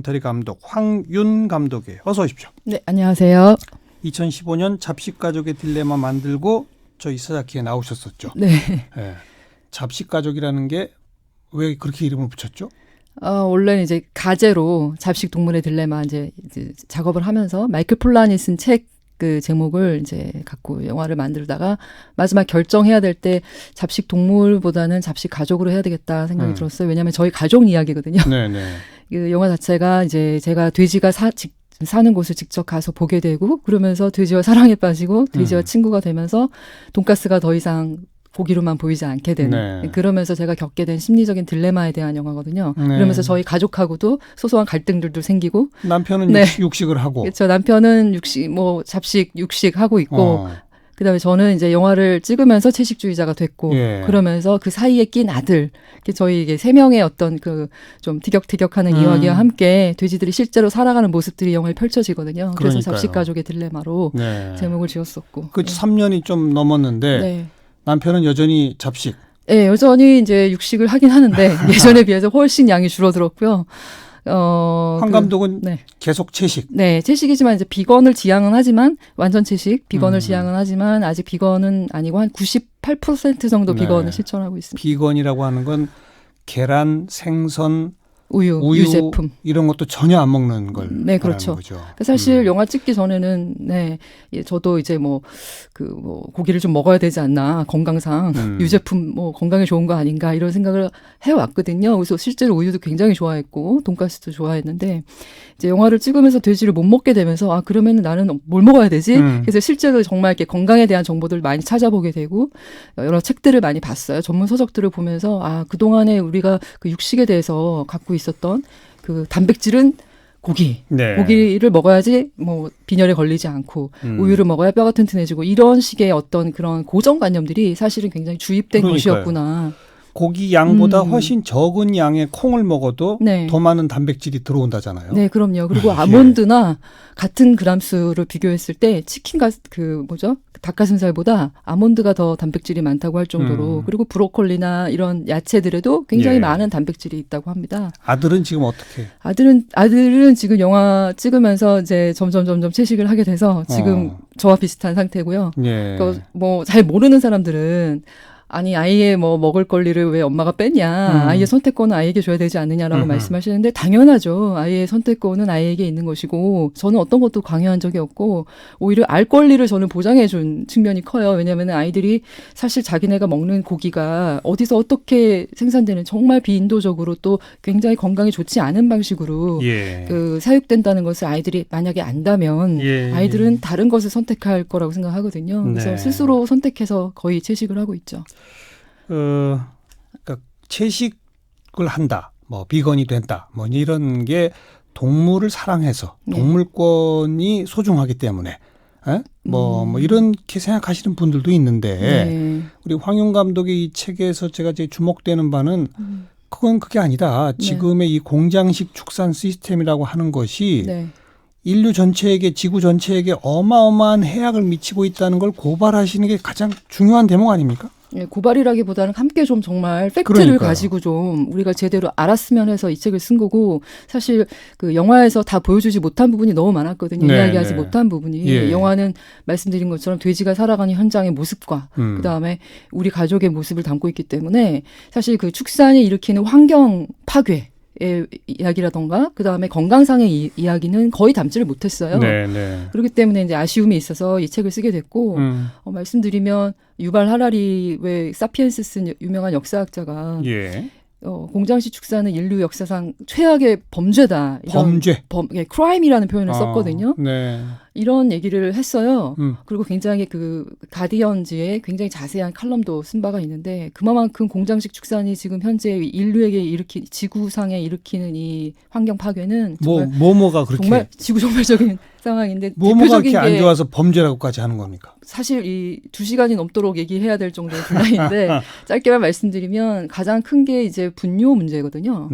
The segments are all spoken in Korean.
다큐멘터리 감독 황윤 감독이에요. 어서 오십시오. 네, 안녕하세요. 2015년 잡식가족의 딜레마 만들고 저희 사자키에 나오셨었죠. 네. 네. 잡식가족이라는 게 왜 그렇게 이름을 붙였죠? 원래는 이제 가제로 잡식 동물의 딜레마 이제 작업을 하면서 마이클 폴란이 쓴 책 그 제목을 이제 갖고 영화를 만들다가 마지막 결정해야 될 때 잡식 동물보다는 잡식 가족으로 해야 되겠다 생각이 들었어요. 왜냐하면 저희 가족 이야기거든요. 네네. 그 영화 자체가 이제 제가 돼지가 사는 곳을 직접 가서 보게 되고 그러면서 돼지와 사랑에 빠지고 돼지와 친구가 되면서 돈가스가 더 이상 고기로만 보이지 않게 되는 네. 그러면서 제가 겪게 된 심리적인 딜레마에 대한 영화거든요. 네. 그러면서 저희 가족하고도 소소한 갈등들도 생기고 남편은 네. 육식을 하고 그렇죠. 남편은 잡식 육식 하고 있고 그다음에 저는 이제 영화를 찍으면서 채식주의자가 됐고 예. 그러면서 그 사이에 낀 아들 저희 이게 세 명의 어떤 그 좀 티격태격하는 이야기와 함께 돼지들이 실제로 살아가는 모습들이 영화에 펼쳐지거든요. 그래서 그러니까요. 잡식가족의 딜레마로 네. 제목을 지었었고. 그 네. 3년이 좀 넘었는데 네. 남편은 여전히 잡식. 네, 여전히 이제 육식을 하긴 하는데 예전에 비해서 훨씬 양이 줄어들었고요. 황 감독은 네. 계속 채식. 네, 채식이지만 이제 비건을 지향은 하지만 완전 채식, 비건을 지향은 하지만 아직 비건은 아니고 한 98% 정도 비건을 네. 실천하고 있습니다. 비건이라고 하는 건 계란, 생선, 우유 유제품. 이런 것도 전혀 안 먹는 걸 네, 그렇죠. 거죠. 사실 영화 찍기 전에는 저도 이제 고기를 좀 먹어야 되지 않나 건강상 유제품 건강에 좋은 거 아닌가 이런 생각을 해왔거든요. 그래서 실제로 우유도 굉장히 좋아했고 돈가스도 좋아했는데 이제 영화를 찍으면서 돼지를 못 먹게 되면서 그러면 나는 뭘 먹어야 되지? 그래서 실제로 정말 이렇게 건강에 대한 정보들을 많이 찾아보게 되고 여러 책들을 많이 봤어요. 전문 서적들을 보면서 그동안에 우리가 그 육식에 대해서 갖고 있었던 그 단백질은 고기. 네. 고기를 먹어야지 빈혈에 걸리지 않고 우유를 먹어야 뼈가 튼튼해지고 이런 식의 어떤 그런 고정관념들이 사실은 굉장히 주입된 그러니까요. 것이었구나. 고기 양보다 훨씬 적은 양의 콩을 먹어도 네. 더 많은 단백질이 들어온다잖아요. 네, 그럼요. 그리고 아몬드나 같은 그람수를 비교했을 때 치킨과 닭가슴살보다 아몬드가 더 단백질이 많다고 할 정도로 그리고 브로콜리나 이런 야채들에도 굉장히 많은 단백질이 있다고 합니다. 아들은 지금 어떻게? 아들은 지금 영화 찍으면서 이제 점점 채식을 하게 돼서 지금 저와 비슷한 상태고요. 예. 그러니까 잘 모르는 사람들은 아니 아이의 먹을 권리를 왜 엄마가 뺐냐. 아이의 선택권은 아이에게 줘야 되지 않느냐라고 말씀하시는데 당연하죠. 아이의 선택권은 아이에게 있는 것이고 저는 어떤 것도 강요한 적이 없고 오히려 알 권리를 저는 보장해 준 측면이 커요. 왜냐하면 아이들이 사실 자기네가 먹는 고기가 어디서 어떻게 생산되는 정말 비인도적으로 또 굉장히 건강에 좋지 않은 방식으로 사육된다는 것을 아이들이 만약에 안다면 아이들은 다른 것을 선택할 거라고 생각하거든요. 그래서 스스로 선택해서 거의 채식을 하고 있죠. 그러니까 채식을 한다, 비건이 된다, 이런 게 동물을 사랑해서 동물권이 소중하기 때문에 이렇게 생각하시는 분들도 있는데 우리 황윤 감독의 이 책에서 제가 주목되는 바는 그게 아니다. 지금의 이 공장식 축산 시스템이라고 하는 것이 인류 전체에게 지구 전체에게 어마어마한 해악을 미치고 있다는 걸 고발하시는 게 가장 중요한 대목 아닙니까? 고발이라기보다는 함께 좀 정말 팩트를 가지고 좀 우리가 제대로 알았으면 해서 이 책을 쓴 거고 사실 그 영화에서 다 보여주지 못한 부분이 너무 많았거든요. 이야기하지 못한 부분이. 영화는 말씀드린 것처럼 돼지가 살아가는 현장의 모습과 그다음에 우리 가족의 모습을 담고 있기 때문에 사실 그 축산이 일으키는 환경 파괴 의 이야기라던가 그다음에 건강상의 이야기는 거의 담지를 못했어요. 그렇기 때문에 이제 아쉬움이 있어서 이 책을 쓰게 됐고 말씀드리면 유발 하라리 왜 사피엔스 쓴 유명한 역사학자가 공장식 축산은 인류 역사상 최악의 범죄다. 범죄. 크라임이라는 표현을 썼거든요. 네. 이런 얘기를 했어요. 그리고 굉장히 그 가디언지에 굉장히 자세한 칼럼도 쓴 바가 있는데 그만큼 공장식 축산이 지금 현재 인류에게 지구상에 일으키는 이 환경 파괴는 정말 뭐가 그렇게 정말 지구종말적인 상황인데 뭐가 대표적인 그렇게 게 안 좋아서 범죄라고까지 하는 겁니까? 사실 이 2시간이 넘도록 얘기해야 될 정도의 분량인데 짧게만 말씀드리면 가장 큰 게 이제 분뇨 문제거든요.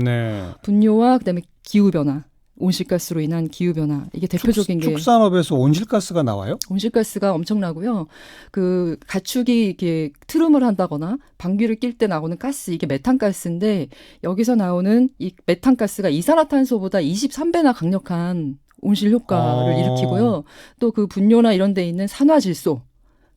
분뇨와 그다음에 기후 변화. 온실가스로 인한 기후변화. 이게 대표적인 게. 축산업에서 온실가스가 나와요? 온실가스가 엄청나고요. 그 가축이 이렇게 트름을 한다거나 방귀를 낄 때 나오는 가스, 이게 메탄가스인데 여기서 나오는 이 메탄가스가 이산화탄소보다 23배나 강력한 온실 효과를 일으키고요. 또 그 분뇨나 이런 데 있는 산화질소,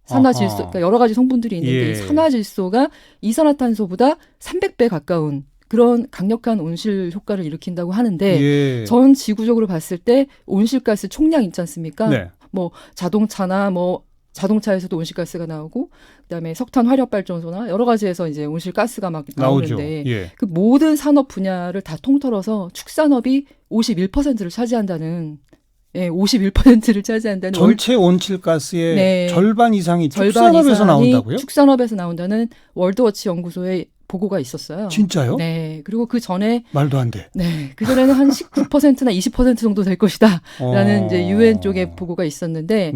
그러니까 여러 가지 성분들이 있는데 이 산화질소가 이산화탄소보다 300배 가까운 그런 강력한 온실 효과를 일으킨다고 하는데 전 지구적으로 봤을 때 온실가스 총량 있지 않습니까? 네. 뭐 자동차나 뭐 자동차에서도 온실가스가 나오고 그다음에 석탄 화력발전소나 여러 가지에서 이제 온실가스가 막 나오는데 그 모든 산업 분야를 다 통틀어서 축산업이 51%를 차지한다는 51%를 차지한다는 전체 온실가스의 절반 이상이 축산업에서 나온다고요? 축산업에서 나온다는 월드워치 연구소의 보고가 있었어요. 진짜요? 네. 그리고 그 전에 말도 안 돼. 네. 그 전에는 한 19%나 20% 정도 될 것이다라는 이제 유엔 쪽의 보고가 있었는데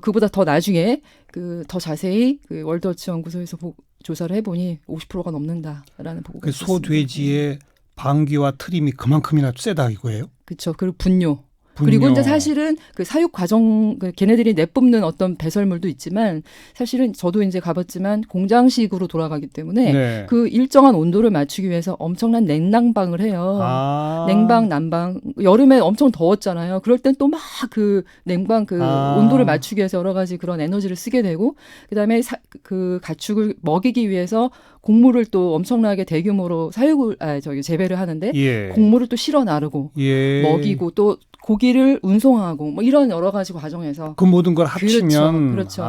그보다 더 나중에 그 더 자세히 그 월드워치 연구소에서 조사를 해보니 50%가 넘는다라는 보고가 있었습니다. 소돼지의 방귀와 트림이 그만큼이나 세다 이거예요? 그렇죠. 그리고 분뇨. 그리고 이제 사실은 그 사육 과정, 걔네들이 내뿜는 어떤 배설물도 있지만 사실은 저도 이제 가봤지만 공장식으로 돌아가기 때문에 그 일정한 온도를 맞추기 위해서 엄청난 냉난방을 해요. 냉방, 난방. 여름에 엄청 더웠잖아요. 그럴 땐 또 막 그 냉방 온도를 맞추기 위해서 여러 가지 그런 에너지를 쓰게 되고 그다음에 그 가축을 먹이기 위해서 곡물을 또 엄청나게 대규모로 재배를 하는데 곡물을 또 실어 나르고 먹이고 또 고기를 운송하고 뭐 이런 여러 가지 과정에서 그 모든 걸 합치면 그렇죠.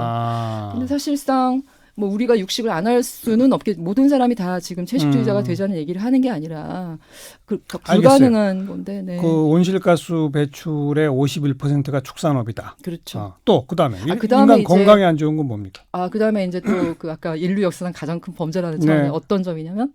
근데 사실상 뭐 우리가 육식을 안 할 수는 없겠. 모든 사람이 다 지금 채식주의자가 되자는 얘기를 하는 게 아니라 불가능한 알겠어요. 건데. 네. 그 온실가스 배출의 51%가 축산업이다. 그렇죠. 또 그다음에 그다음에 인간 건강에 안 좋은 건 뭡니까? 그다음에 이제 또 그 아까 인류 역사상 가장 큰 범죄라는 차원의 어떤 점이냐면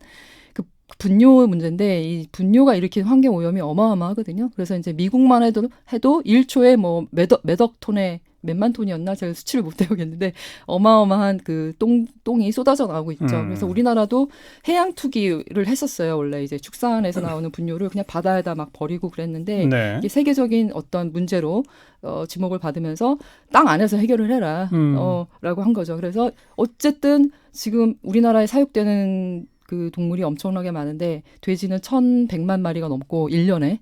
그 분뇨 문제인데 이 분뇨가 일으킨 환경 오염이 어마어마하거든요. 그래서 이제 미국만 해도 1초에 뭐 몇억 톤의 몇만 톤이었나 제가 수치를 못 해보겠는데 어마어마한 그 똥이 쏟아져 나오고 있죠. 그래서 우리나라도 해양 투기를 했었어요. 원래 이제 축산에서 나오는 분뇨를 그냥 바다에다 막 버리고 그랬는데 이게 세계적인 어떤 문제로 지목을 받으면서 땅 안에서 해결을 해라 라고 한 거죠. 그래서 어쨌든 지금 우리나라에 사육되는 그 동물이 엄청나게 많은데 돼지는 1,100만 마리가 넘고 1년에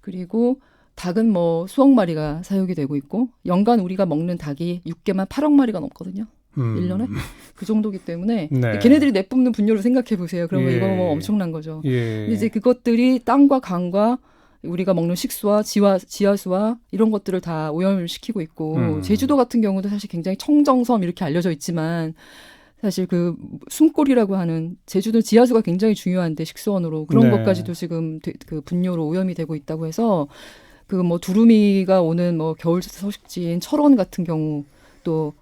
그리고 닭은 뭐 수억 마리가 사육이 되고 있고 연간 우리가 먹는 닭이 6개만 8억 마리가 넘거든요. 1년에. 그 정도기 때문에 걔네들이 내뿜는 분뇨를 생각해 보세요. 그러면 이거 뭐 엄청난 거죠. 근데 이제 그것들이 땅과 강과 우리가 먹는 식수와 지하수와 이런 것들을 다 오염을 시키고 있고 제주도 같은 경우도 사실 굉장히 청정섬 이렇게 알려져 있지만 사실 그 숨골이라고 하는 제주도 지하수가 굉장히 중요한데 식수원으로 그런 것까지도 지금 그 분뇨로 오염이 되고 있다고 해서 그 뭐 두루미가 오는 뭐 겨울 서식지인 철원 같은 경우 또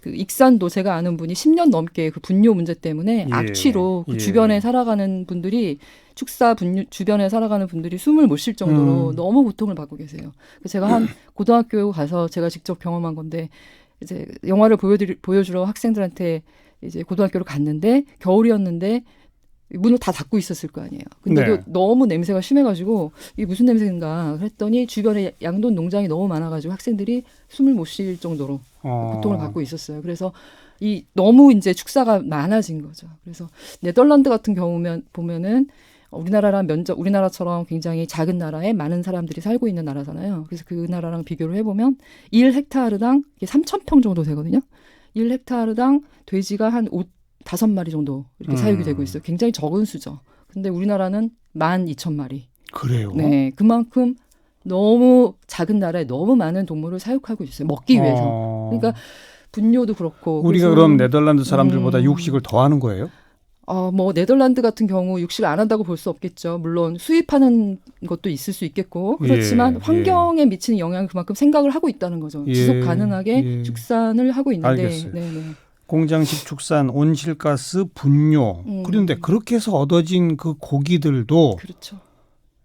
그 익산도 제가 아는 분이 10년 넘게 그 분뇨 문제 때문에 악취로 그 주변에 살아가는 분들이 축사 분뇨 주변에 살아가는 분들이 숨을 못 쉴 정도로 너무 고통을 받고 계세요. 제가 한 고등학교 가서 제가 직접 경험한 건데 이제 영화를 보여주러 학생들한테 이제 고등학교로 갔는데 겨울이었는데 문을 다 닫고 있었을 거 아니에요. 근데도 너무 냄새가 심해가지고 이게 무슨 냄새인가 했더니 주변에 양돈 농장이 너무 많아가지고 학생들이 숨을 못 쉴 정도로 고통을 받고 있었어요. 그래서 너무 이제 축사가 많아진 거죠. 그래서 네덜란드 같은 경우면 보면은 우리나라처럼 굉장히 작은 나라에 많은 사람들이 살고 있는 나라잖아요. 그래서 그 나라랑 비교를 해보면 1헥타르당 3,000평 정도 되거든요. 1헥타르당 돼지가 한 5마리 정도 이렇게 사육이 되고 있어요. 굉장히 적은 수죠. 근데 우리나라는 12,000마리. 그래요? 네, 그만큼 너무 작은 나라에 너무 많은 동물을 사육하고 있어요. 먹기 위해서. 그러니까 분뇨도 그렇고. 우리가 그럼 네덜란드 사람들보다 육식을 더 하는 거예요? 뭐 네덜란드 같은 경우 육식을 안 한다고 볼 수 없겠죠. 물론 수입하는 것도 있을 수 있겠고 그렇지만 환경에 미치는 영향을 그만큼 생각을 하고 있다는 거죠. 지속 가능하게 축산을 하고 있는데. 알겠어요. 공장식 축산, 온실가스, 분뇨. 그런데 그렇게 해서 얻어진 그 고기들도 그렇죠.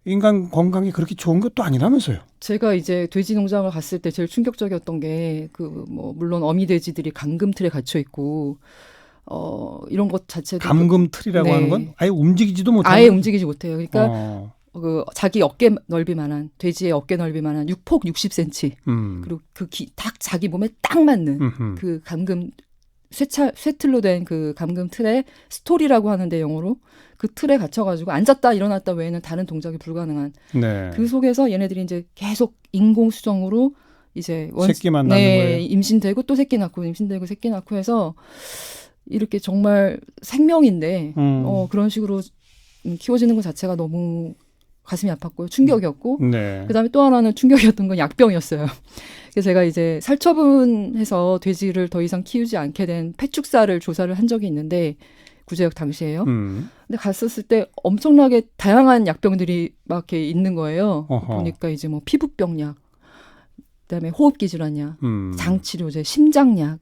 인간 건강에 그렇게 좋은 것도 아니라면서요. 제가 이제 돼지 농장을 갔을 때 제일 충격적이었던 게 물론 어미 돼지들이 감금틀에 갇혀 있고 이런 것 자체도 감금틀이라고 하는 건 아예 움직이지도 못해요. 아예 움직이지 못해요. 그러니까 자기 어깨 넓이만한 돼지의 어깨 넓이만한 폭 60cm 그리고 딱 자기 몸에 딱 맞는 그 감금 쇠틀로 된 그 감금 틀에 스토리라고 하는데 영어로 그 틀에 갇혀가지고 앉았다 일어났다 외에는 다른 동작이 불가능한 네. 그 속에서 얘네들이 이제 계속 인공 수정으로 이제 새끼만 낳는 거예요. 임신되고 또 새끼 낳고 임신되고 새끼 낳고 해서 이렇게 정말 생명인데 그런 식으로 키워지는 것 자체가 너무 가슴이 아팠고요. 충격이었고 네. 그다음에 또 하나는 충격이었던 건 약병이었어요. 그래서 제가 이제 살처분해서 돼지를 더 이상 키우지 않게 된 폐축사를 조사를 한 적이 있는데 구제역 당시에요. 근데 갔었을 때 엄청나게 다양한 약병들이 막 이렇게 있는 거예요. 보니까 이제 뭐 피부병약, 그다음에 호흡기 질환약, 장치료제, 심장약,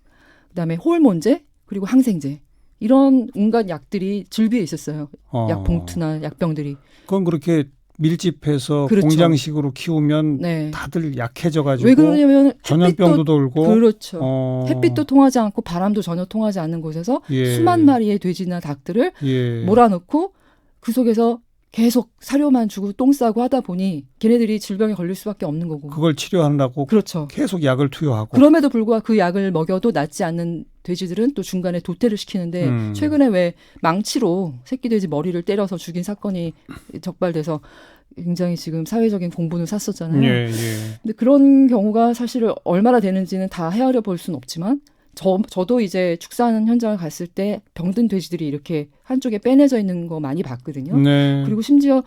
그다음에 호르몬제, 그리고 항생제. 이런 온갖 약들이 즐비에 있었어요. 약 봉투나 약병들이. 그건 그렇게 밀집해서 그렇죠. 공장식으로 키우면 네. 다들 약해져가지고 왜 그러냐면 전염병도 돌고 그렇죠. 햇빛도 통하지 않고 바람도 전혀 통하지 않는 곳에서 수만 마리의 돼지나 닭들을 몰아넣고 그 속에서 계속 사료만 주고 똥 싸고 하다 보니 걔네들이 질병에 걸릴 수밖에 없는 거고. 그걸 치료하려고 그렇죠. 계속 약을 투여하고. 그럼에도 불구하고 그 약을 먹여도 낫지 않는 돼지들은 또 중간에 도태를 시키는데 최근에 왜 망치로 새끼 돼지 머리를 때려서 죽인 사건이 적발돼서 굉장히 지금 사회적인 공분을 샀었잖아요. 예. 근데 그런 경우가 사실 얼마나 되는지는 다 헤아려 볼 수는 없지만 저도 이제 축사하는 현장을 갔을 때 병든 돼지들이 이렇게 한쪽에 빼내져 있는 거 많이 봤거든요. 네. 그리고 심지어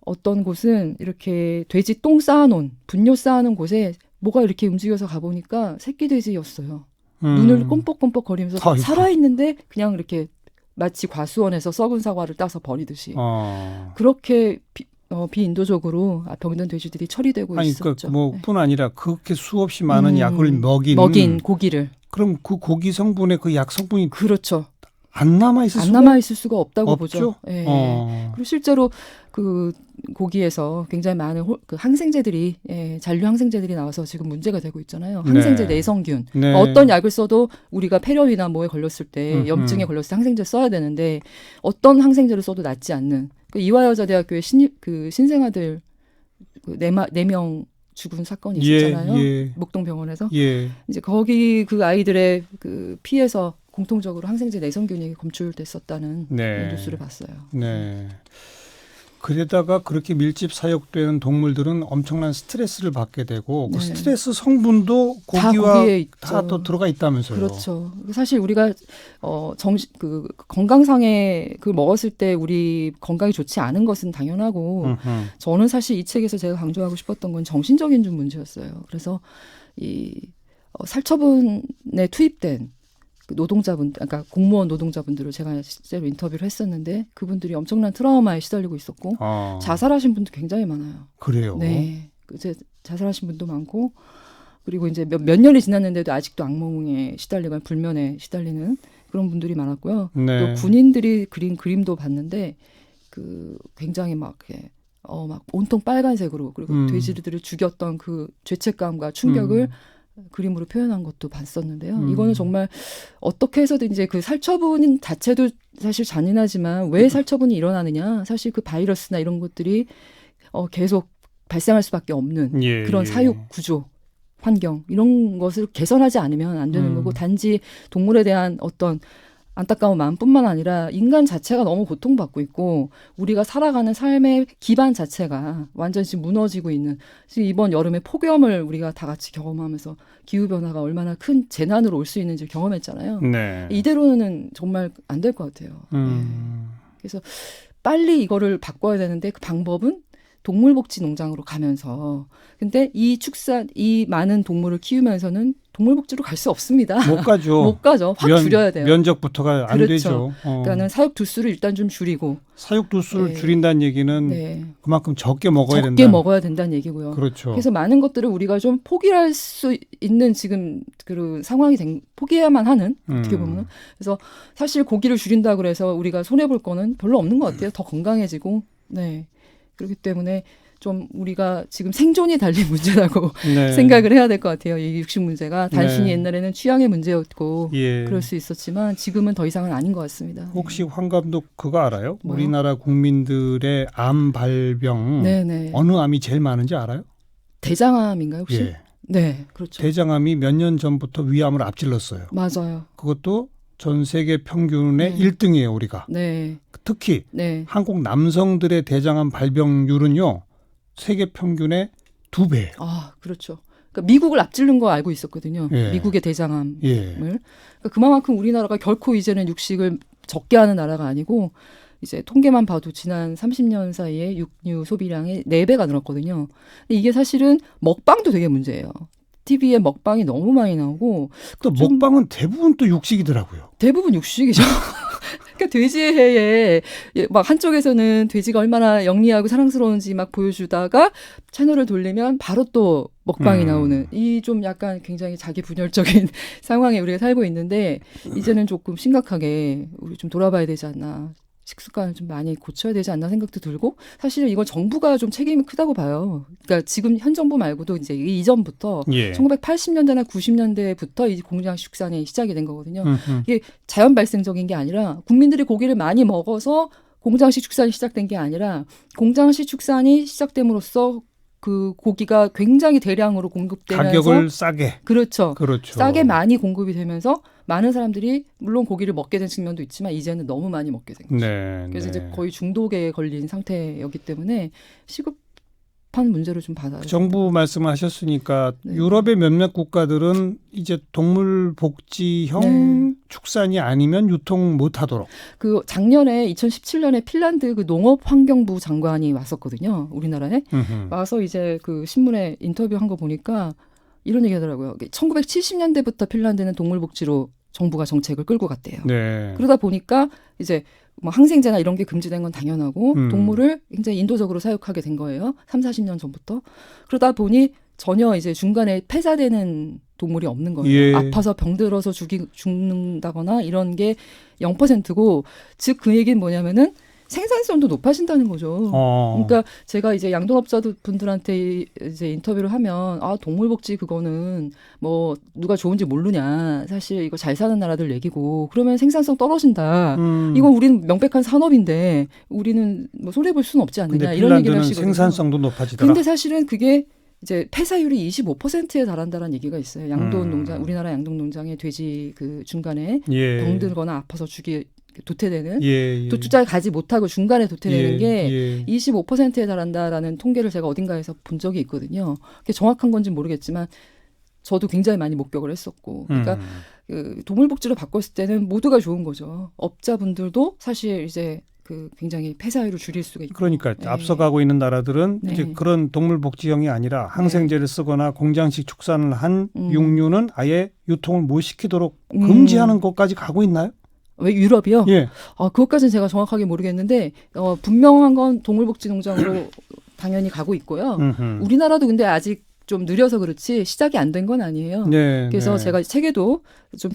어떤 곳은 이렇게 돼지 똥 쌓아놓은 분뇨 쌓아놓은 곳에 뭐가 이렇게 움직여서 가보니까 새끼 돼지였어요. 눈을 꼼뻑꼼뻑 거리면서 살아있는데 그냥 이렇게 마치 과수원에서 썩은 사과를 따서 버리듯이 그렇게 비인도적으로 병든 돼지들이 처리되고 있었죠. 뿐 아니라 그렇게 수없이 많은 약을 먹인 고기를. 그럼 그 고기 성분에 그 약 성분이 그렇죠. 안 남아 있을 수가 없다고 없죠? 보죠. 네. 그리고 실제로 그 고기에서 굉장히 많은 그 항생제들이 잔류 항생제들이 나와서 지금 문제가 되고 있잖아요. 항생제 내성균. 네. 어떤 약을 써도 우리가 폐렴이나 뭐에 걸렸을 때 염증에 걸렸을 때 항생제 써야 되는데 어떤 항생제를 써도 낫지 않는 그 이화여자대학교의 신생아들 4명 죽은 사건이 있었잖아요. 목동병원에서. 이제 거기 그 아이들의 그 피에서 공통적으로 항생제 내성균이 검출됐었다는 뉴스를 봤어요. 네. 그러다가 그렇게 밀집 사육되는 동물들은 엄청난 스트레스를 받게 되고 그 스트레스 성분도 고기와 다 또 들어가 있다면서요. 그렇죠. 사실 우리가 그 건강상에 그 먹었을 때 우리 건강이 좋지 않은 것은 당연하고 저는 사실 이 책에서 제가 강조하고 싶었던 건 정신적인 좀 문제였어요. 그래서 이 살처분에 투입된 노동자분, 그러니까 공무원 노동자분들을 제가 실제로 인터뷰를 했었는데 그분들이 엄청난 트라우마에 시달리고 있었고 자살하신 분도 굉장히 많아요. 그래요? 네, 이제 자살하신 분도 많고 그리고 이제 몇 년이 지났는데도 아직도 악몽에 시달리고 불면에 시달리는 그런 분들이 많았고요. 또 군인들이 그린 그림도 봤는데 그 굉장히 막 온통 빨간색으로 그리고 돼지들을 죽였던 그 죄책감과 충격을 그림으로 표현한 것도 봤었는데요. 이거는 정말 어떻게 해서든 이제 그 살처분 자체도 사실 잔인하지만 왜 살처분이 일어나느냐. 사실 그 바이러스나 이런 것들이 계속 발생할 수밖에 없는 그런 사육 구조, 환경 이런 것을 개선하지 않으면 안 되는 거고 단지 동물에 대한 어떤 안타까운 마음뿐만 아니라 인간 자체가 너무 고통받고 있고 우리가 살아가는 삶의 기반 자체가 완전히 지금 무너지고 있는 지금 이번 여름에 폭염을 우리가 다 같이 경험하면서 기후변화가 얼마나 큰 재난으로 올 수 있는지 경험했잖아요. 이대로는 정말 안 될 것 같아요. 그래서 빨리 이거를 바꿔야 되는데 그 방법은 동물복지 농장으로 가면서 근데 이 많은 동물을 키우면서는 동물복지로 갈 수 없습니다. 못 가죠. 못 가죠. 확 줄여야 돼요. 면적부터가 안 그렇죠. 되죠. 그러니까는 사육 두수를 일단 좀 줄이고. 사육 두수를 줄인다는 얘기는 그만큼 적게 먹어야 된다. 적게 먹어야 된다는 얘기고요. 그렇죠. 그래서 많은 것들을 우리가 좀 포기할 수 있는 지금 그 상황이 포기해야만 하는 어떻게 보면. 그래서 사실 고기를 줄인다 그래서 우리가 손해 볼 거는 별로 없는 것 같아요. 더 건강해지고. 네. 그렇기 때문에 좀 우리가 지금 생존이 달린 문제라고 네. 생각을 해야 될 것 같아요. 이 육식 문제가 단순히 네. 옛날에는 취향의 문제였고 예. 그럴 수 있었지만 지금은 더 이상은 아닌 것 같습니다. 혹시 황 감독 그거 알아요? 뭐요? 우리나라 국민들의 암 발병 네네. 어느 암이 제일 많은지 알아요? 대장암인가요 혹시? 예. 네, 그렇죠. 대장암이 몇 년 전부터 위암을 앞질렀어요. 맞아요. 그것도 전 세계 평균의 1등이에요, 우리가. 네. 특히 네. 한국 남성들의 대장암 발병률은요. 세계 평균의 2배예요. 아, 그렇죠. 그러니까 미국을 앞지른 거 알고 있었거든요. 예. 미국의 대장암을. 예. 그러니까 그만큼 우리나라가 결코 이제는 육식을 적게 하는 나라가 아니고 이제 통계만 봐도 지난 30년 사이에 육류 소비량이 4배가 늘었거든요. 근데 이게 사실은 먹방도 되게 문제예요. TV에 먹방이 너무 많이 나오고 또 먹방은 대부분 또 육식이더라고요. 대부분 육식이죠. 그러니까 돼지의 해에 막 한쪽에서는 돼지가 얼마나 영리하고 사랑스러운지 막 보여주다가 채널을 돌리면 바로 또 먹방이 나오는 이 좀 약간 굉장히 자기 분열적인 상황에 우리가 살고 있는데 이제는 조금 심각하게 우리 좀 돌아봐야 되지 않나. 식습관을 좀 많이 고쳐야 되지 않나 생각도 들고 사실 이건 정부가 좀 책임이 크다고 봐요. 그러니까 지금 현 정부 말고도 이제 이전부터 예. 1980년대나 90년대부터 이 공장식 축산이 시작이 된 거거든요. 이게 자연 발생적인 게 아니라 국민들이 고기를 많이 먹어서 공장식 축산이 시작된 게 아니라 공장식 축산이 시작됨으로써 그 고기가 굉장히 대량으로 공급되면서 가격을 싸게. 그렇죠. 그렇죠. 싸게 많이 공급이 되면서 많은 사람들이 물론 고기를 먹게 된 측면도 있지만 이제는 너무 많이 먹게 된 거죠. 네, 그래서 네. 이제 거의 중독에 걸린 상태였기 때문에 시급한 문제를 좀 받아요. 정부 말씀하셨으니까 네. 유럽의 몇몇 국가들은 이제 동물 복지형 축산이 아니면 유통 못하도록. 그 작년에 2017년에 핀란드 그 농업환경부 장관이 왔었거든요. 우리나라에 와서 이제 그 신문에 인터뷰한 거 보니까 이런 얘기 하더라고요. 1970년대부터 핀란드는 동물복지로 정부가 정책을 끌고 갔대요. 네. 그러다 보니까 이제 뭐 항생제나 이런 게 금지된 건 당연하고 동물을 굉장히 인도적으로 사육하게 된 거예요. 30-40년 전부터. 그러다 보니 전혀 이제 중간에 폐사되는 동물이 없는 거예요. 예. 아파서 병들어서 죽는다거나 이런 게 0%고 즉 그 얘기는 뭐냐면은 생산성도 높아진다는 거죠. 그러니까 제가 이제 양동업자들 분들한테 이제 인터뷰를 하면 동물복지 그거는 뭐 누가 좋은지 모르냐. 사실 이거 잘 사는 나라들 얘기고 그러면 생산성 떨어진다. 이건 우리는 명백한 산업인데 우리는 뭐 손해볼 수는 없지 않느냐. 이런 얘기를 하시거든요. 생산성도 높아지더라. 근데 사실은 그게 이제 폐사율이 25%에 달한다는 얘기가 있어요. 양돈 농장, 우리나라 양돈 농장의 돼지 그 중간에 병들거나 아파서 도태되는 도주자를 가지 못하고 중간에 도태되는 게 25%에 달한다라는 통계를 제가 어딘가에서 본 적이 있거든요. 그게 정확한 건지 모르겠지만 저도 굉장히 많이 목격을 했었고 그러니까 그 동물복지로 바꿨을 때는 모두가 좋은 거죠. 업자분들도 사실 이제 그 굉장히 폐사율을 줄일 수가 있고. 그러니까 앞서가고 있는 나라들은 이제 그런 동물복지형이 아니라 항생제를 쓰거나 공장식 축산을 한 육류는 아예 유통을 못 시키도록 금지하는 것까지 가고 있나요? 왜 유럽이요? 예. 그것까지는 제가 정확하게 모르겠는데 분명한 건 동물복지농장으로 당연히 가고 있고요. 우리나라도 근데 아직 좀 느려서 그렇지 시작이 안 된 건 아니에요. 네, 그래서 제가 책에도 좀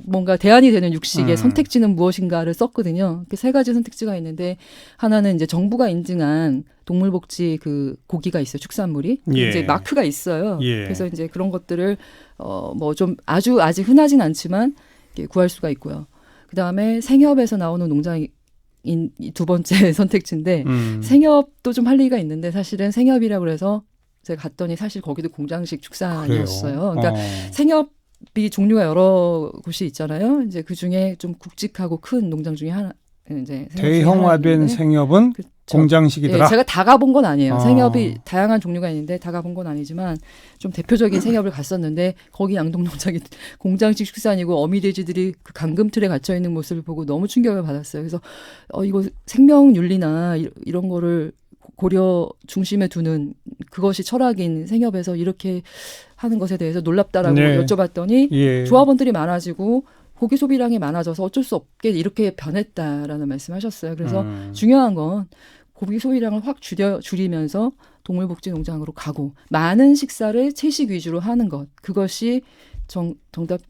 뭔가 대안이 되는 육식의 선택지는 무엇인가를 썼거든요. 이렇게 3가지 선택지가 있는데 하나는 이제 정부가 인증한 동물복지 그 고기가 있어요. 축산물이 이제 마크가 있어요. 그래서 이제 그런 것들을 뭐 좀 아직 흔하진 않지만 구할 수가 있고요. 그다음에 생협에서 나오는 농장이 두 번째 선택지인데 생협도 좀 할 얘기가 있는데 사실은 생협이라고 해서 제가 갔더니 사실 거기도 공장식 축산이었어요. 그러니까 생협이 종류가 여러 곳이 있잖아요. 이제 그 중에 좀 굵직하고 큰 농장 중에 하나 이제 대형화된 생협은 그렇죠. 공장식이더라. 제가 다 가본 건 아니에요. 생협이 다양한 종류가 있는데 다 가본 건 아니지만 좀 대표적인 생협을 갔었는데 거기 양동농장이 공장식 축산이고 어미돼지들이 그 감금틀에 갇혀 있는 모습을 보고 너무 충격을 받았어요. 그래서 이거 생명윤리나 이런 거를 고려 중심에 두는 그것이 철학인 생협에서 이렇게 하는 것에 대해서 놀랍다라고 여쭤봤더니 조합원들이 많아지고 고기 소비량이 많아져서 어쩔 수 없게 이렇게 변했다라는 말씀하셨어요. 그래서 중요한 건 고기 소비량을 확 줄이면서 동물복지농장으로 가고 많은 식사를 채식 위주로 하는 것 그것이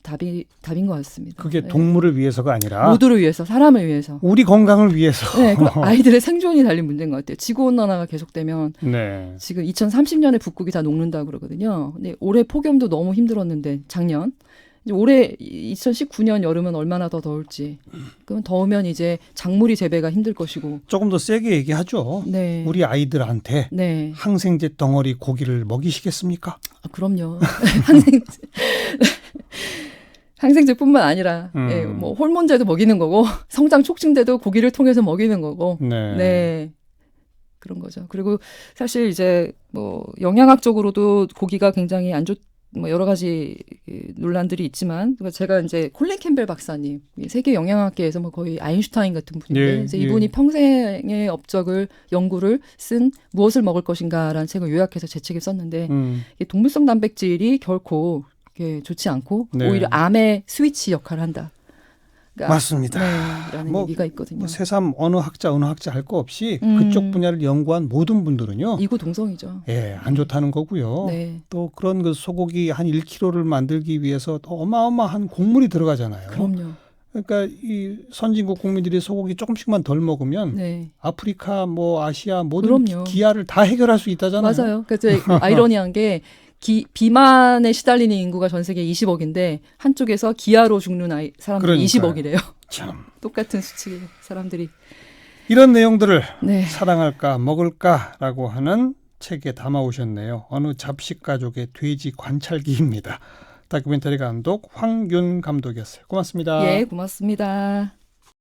답인 것 같습니다. 그게 동물을 위해서가 아니라 모두를 위해서, 사람을 위해서, 우리 건강을 위해서. 네, 아이들의 생존이 달린 문제인 것 같아요. 지구온난화가 계속되면 네. 지금 2030년에 북극이 다 녹는다고 그러거든요. 근데 올해 폭염도 너무 힘들었는데 작년 이제 올해 2019년 여름은 얼마나 더 더울지. 그럼 더우면 이제 작물이 재배가 힘들 것이고. 조금 더 세게 얘기하죠. 네. 우리 아이들한테 네. 항생제 덩어리 고기를 먹이시겠습니까? 아, 그럼요. 항생제뿐만 아니라 예, 뭐 호르몬제도 먹이는 거고 성장 촉진제도 고기를 통해서 먹이는 거고. 네. 네. 그런 거죠. 그리고 사실 이제 뭐 영양학적으로도 고기가 굉장히 안 뭐 여러 가지 논란들이 있지만 제가 이제 콜린 캠벨 박사님 세계 영양학계에서 뭐 거의 아인슈타인 같은 분인데 그래서 이분이 평생의 업적을 연구를 쓴 무엇을 먹을 것인가라는 책을 요약해서 제 책에 썼는데 동물성 단백질이 결코 좋지 않고 네. 오히려 암의 스위치 역할을 한다. 그러니까, 맞습니다. 네, 라는 얘기가 있거든요. 새삼 어느 학자 할 거 없이 그쪽 분야를 연구한 모든 분들은요. 이구동성이죠. 예, 안 좋다는 거고요. 네. 또 그런 그 소고기 한 1kg를 만들기 위해서 어마어마한 곡물이 들어가잖아요. 그럼요. 그러니까 이 선진국 국민들이 소고기 조금씩만 덜 먹으면 네. 아프리카, 뭐 아시아 모든 그럼요. 기아를 다 해결할 수 있다잖아요. 맞아요. 그래서 아이러니한 게 비만에 시달리는 인구가 전 세계 20억인데 한쪽에서 기아로 죽는 사람들이 20억이래요. 참. 똑같은 수치의 사람들이. 이런 내용들을 네. 사랑할까 먹을까라고 하는 책에 담아오셨네요. 어느 잡식 가족의 돼지 관찰기입니다. 다큐멘터리 감독 황윤 감독이었어요. 고맙습니다. 예, 고맙습니다.